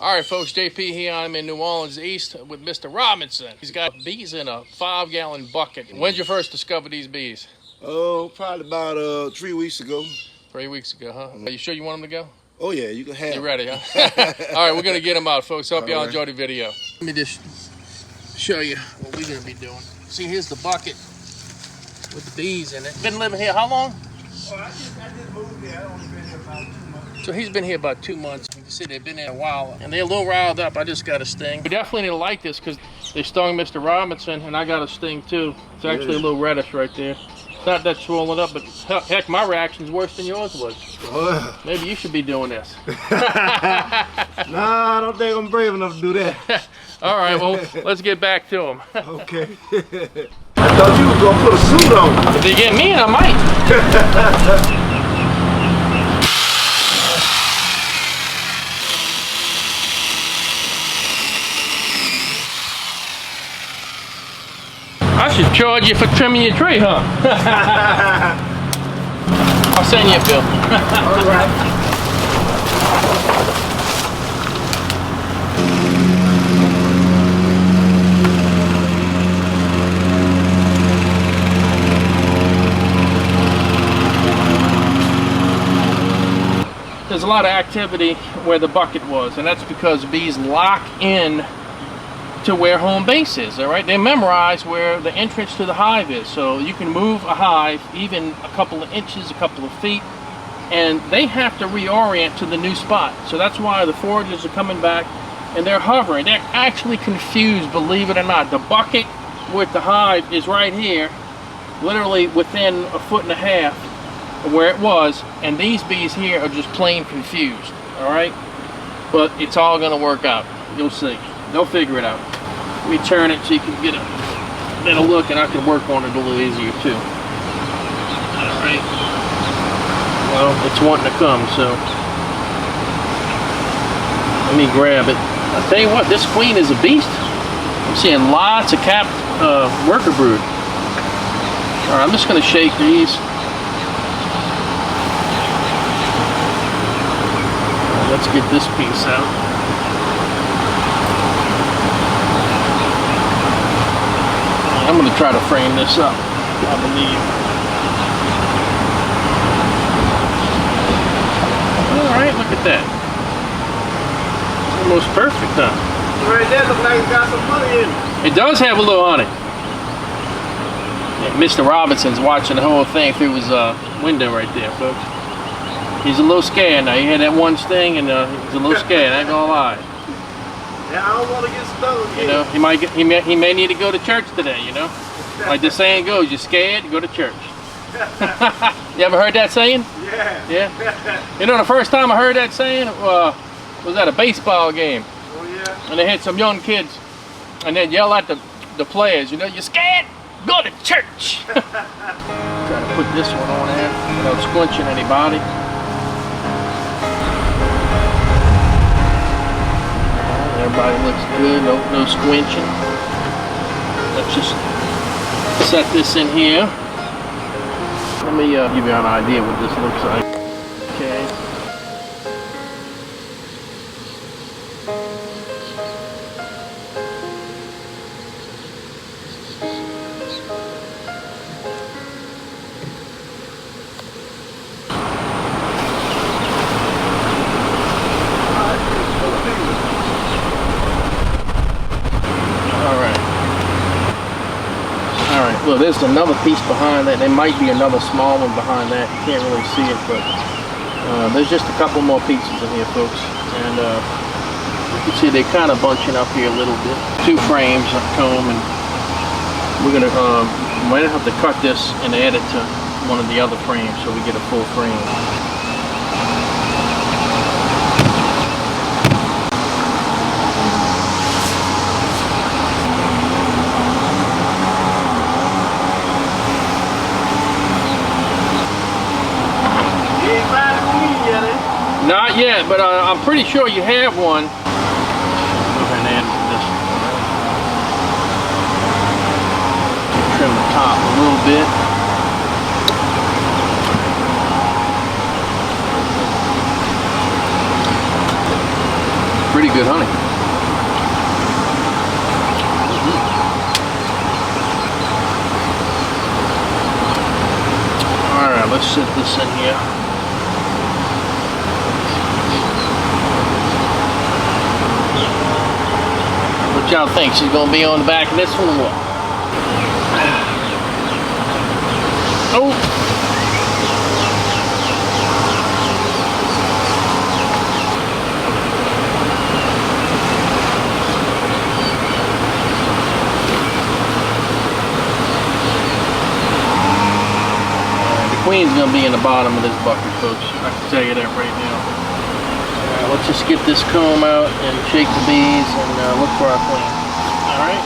All right, folks, JP here. I'm in New Orleans East with Mr. Robinson. He's got bees in a 5-gallon bucket. When'd you first discover these bees? Oh, probably about 3 weeks ago. 3 weeks ago, huh? Are you sure you want them to go? Oh, yeah, you can have You ready, huh? All right, we're going to get them out, folks. Hope y'all enjoy the video. Let me just show you what we're going to be doing. See, here's the bucket with the bees in it. Been living here how long? Oh, I just moved here. I've only been here about 2 months. So he's been here about 2 months. You can see they've been here a while, and they're a little riled up. I just got a sting. We definitely need to like this because they stung Mr. Robinson, and I got a sting too. It's actually a little reddish right there. It's not that swollen up, but heck, my reaction's worse than yours was. Maybe you should be doing this. Nah, I don't think I'm brave enough to do that. All right, well, let's get back to him. Okay. I thought you was gonna put a suit on. If they get me in, I might. I should charge you for trimming your tree, huh? I'll send you a bill. All right. There's a lot of activity where the bucket was, and that's because bees lock in to where home base is. All right, they memorize where the entrance to the hive is, so you can move a hive even a couple of inches, a couple of feet, and they have to reorient to the new spot. So that's why the foragers are coming back and they're hovering. They're actually confused, believe it or not. The bucket with the hive is right here, literally within 1.5 feet of where it was, and these bees here are just plain confused. All right, but it's all going to work out. You'll see. They'll figure it out. Let me turn it so you can get a better look, and I can work on it a little easier too. All right. Well, it's wanting to come, so let me grab it. I'll tell you what, this queen is a beast. I'm seeing lots of capped worker brood. All right, I'm just going to shake these. Let's get this piece out. I'm going to try to frame this up, I believe. Alright, look at that. Almost perfect, huh? Right there looks like it's got some money in it. It does have a little honey. Yeah, Mr. Robinson's watching the whole thing through his window right there, folks. He's a little scared now. He had that one sting, and he's a little scared. I ain't gonna lie. Yeah, I don't want to get stung again. You know, he may need to go to church today. You know, like the saying goes, you're scared, go to church. You ever heard that saying? Yeah. Yeah. You know, the first time I heard that saying was at a baseball game. Oh yeah. And they had some young kids, and they'd yell at the players. You know, you're scared, go to church. Try to put this one on there without squinching anybody. Everybody looks good, no squinching. Let's just set this in here. Let me give you an idea what this looks like. Okay. Well, there's another piece behind that. There might be another small one behind that. You can't really see it, but there's just a couple more pieces in here, folks. And you can see they're kind of bunching up here a little bit. 2 frames of comb, and we're gonna might have to cut this and add it to one of the other frames so we get a full frame. Not yet, but I'm pretty sure you have one. Go ahead and add this. Trim the top a little bit. Pretty good honey. All right, let's sit this in here. What y'all think? She's gonna be on the back of this one or what? Oh! Queen's gonna be in the bottom of this bucket, folks. I can tell you that right now. Let's just get this comb out and shake the bees and look for our queen. All right.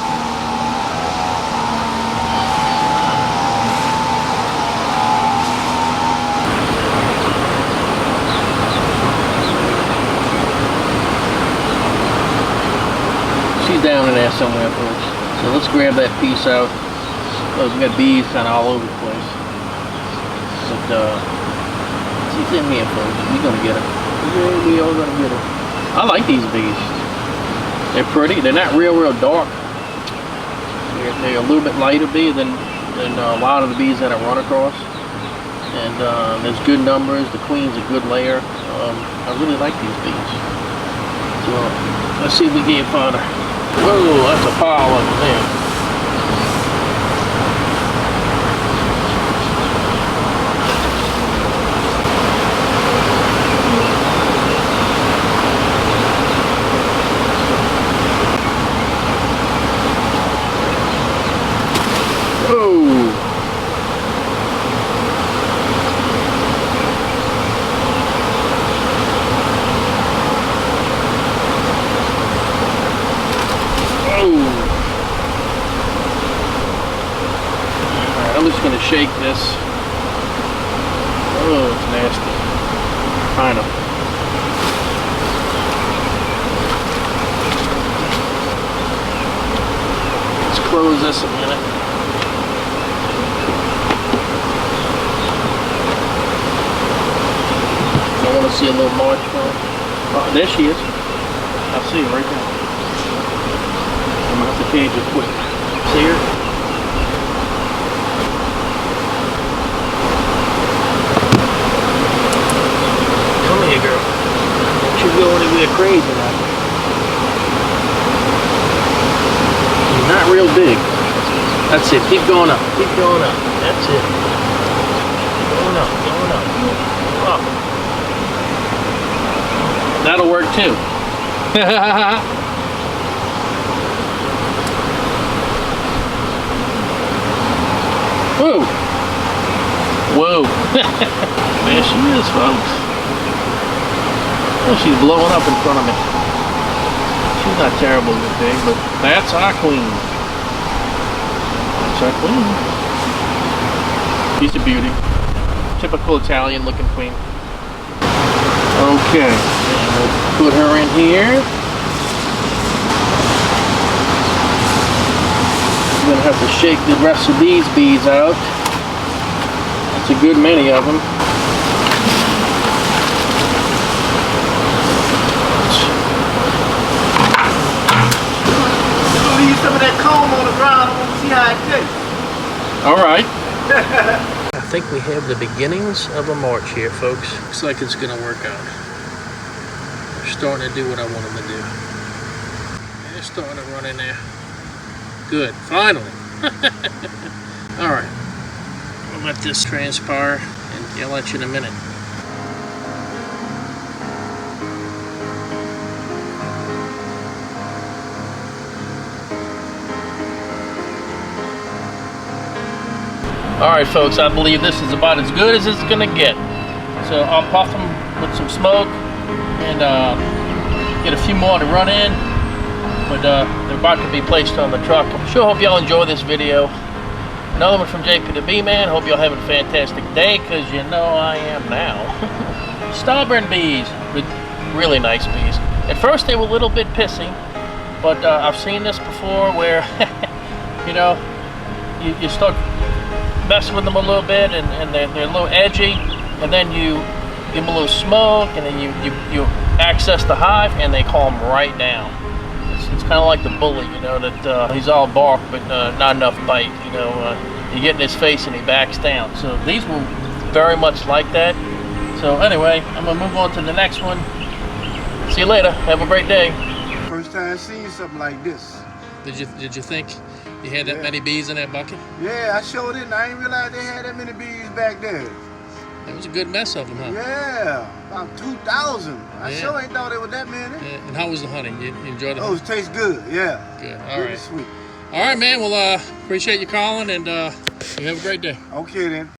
She's down in there somewhere, folks. So let's grab that piece out. Oh, we got bees kind of all over the place. But she's in here, folks. We're gonna get her. We all gonna get her. I like these bees. They're pretty. They're not real dark. They're a little bit lighter bee than a lot of the bees that I run across. And there's good numbers. The queen's a good layer. I really like these bees. So let's see if we can find her. Whoa, that's a pile of them there. I'm just going to shake this. Oh, it's nasty. Kind of. Let's close this a minute. I want to see a little march for her. Oh, there she is. I see her right there. I'm going to have to cage her quick. See her? Girl, don't you go anywhere crazy now. She's not real big. That's it. Keep going up. Keep going up. That's it. Going up. Going up. Up. That'll work too. Whoa. Whoa. There she is, folks. Oh, she's blowing up in front of me. She's not terribly big, but that's our queen. That's our queen. She's a beauty. Typical Italian looking queen. Okay, and we'll put her in here. I'm gonna have to shake the rest of these bees out. That's a good many of them. Some of that comb on the ground. I want to see how it tastes. All right. I think we have the beginnings of a march here, folks. Looks like it's going to work out. They're starting to do what I want them to do. They're starting to run in there. Good. Finally. All right. I'll let this transpire and I'll let you in a minute. Alright folks, I believe this is about as good as it's going to get. So I'll puff them with some smoke and get a few more to run in. But they're about to be placed on the truck. I sure hope y'all enjoy this video. Another one from JPthebeeman. Hope y'all having a fantastic day, because you know I am now. Stubborn bees, but really nice bees. At first they were a little bit pissy, but I've seen this before where, you know, you start mess with them a little bit and they're a little edgy, and then you give them a little smoke, and then you access the hive and they calm right down. It's kind of like the bully, you know, that he's all bark but not enough bite. You know, you get in his face and he backs down. So these were very much like that. So anyway, I'm gonna move on to the next one. See you later. Have a great day. First time seeing something like this. Did you think you had that many bees in that bucket? Yeah, I sure didn't. I didn't realize they had that many bees back there. That was a good mess of them, huh? Yeah, about 2,000. I sure ain't thought it was that many. Yeah. And how was the honey? You enjoyed it? Oh, it tastes good. Yeah. Good. All Really right. sweet. All right, man. Well, appreciate you calling, and you have a great day. Okay then.